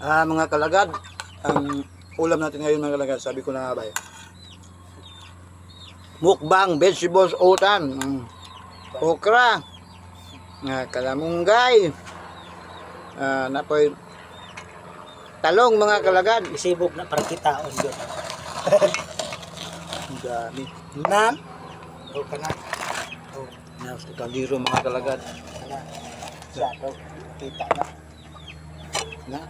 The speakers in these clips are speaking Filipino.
Mga kalagad, ang ulam natin ngayon mga kalagad, sabi ko na nga ba mukbang vegetables utan, okra, kalamunggay, napoy talong mga kalagad. Isibog na para kitaon yun. Ang dami. Nan? O ka na. O, Kaliro mga kalagad. ka na. Siya daw. Kita na. Na,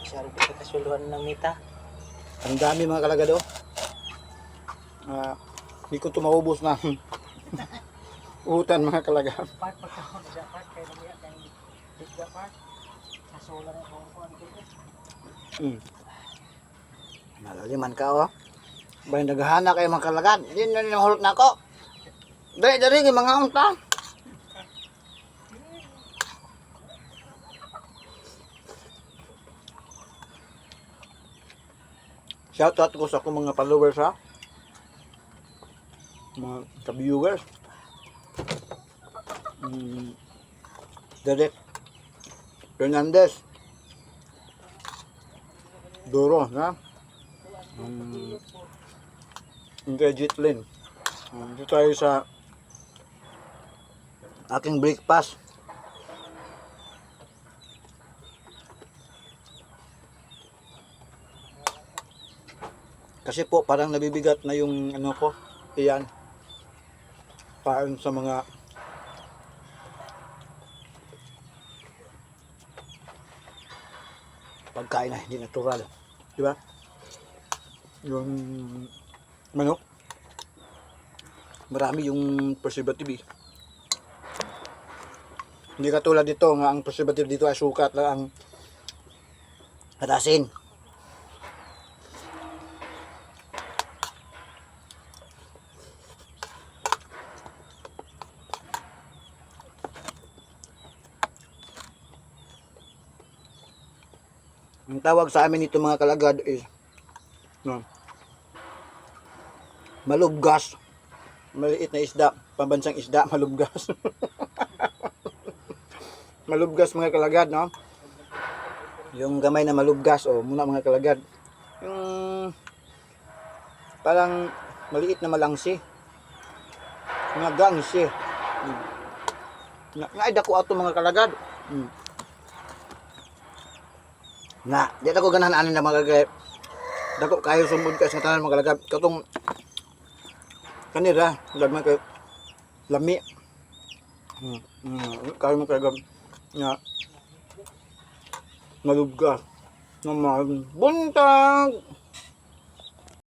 Siya rin kita kasuluhan ng mita. ang dami mga kalagad oh. Hindi ko ito maubos na utan mga kalagad. Part pagkakon siya part. Kaya namiya kang bigla part. Kasulan ng kongkong dito. Malaliman ka oh. Bay naghahana kayo mga kalagad. Hindi na hulot na ako. Dari mga unta. Shoutout ko sa akong mga followers ha. Mga ka-viewers. Derek Fernandez. Duro na. Kay Jitlin. Dito tayo sa aking breakfast. Kasi po parang nabibigat na yung ano ko, iyan. Parang sa mga pagkain na hindi natural. Di ba? Yung manok. Marami yung preservative. Hindi katulad dito nga ang preservative dito ay sukat lang ang at asin. Ang tawag sa amin ito mga kalagad is no, malubgas. Maliit na isda, pambansang isda, malubgas. Malubgas mga kalagad, no? Yung gamay na malubgas, muna mga kalagad. Yung parang maliit na malangsi. Mga gangsi. Nga dako ato mga kalagad. Na, di ako ganahan na mga kalagad. Dako kayo sumud ka sa tanan mga kalagad. Katong kanira, lagman kayo lami. Kayo mga kalagad nga malubgas. Buntag.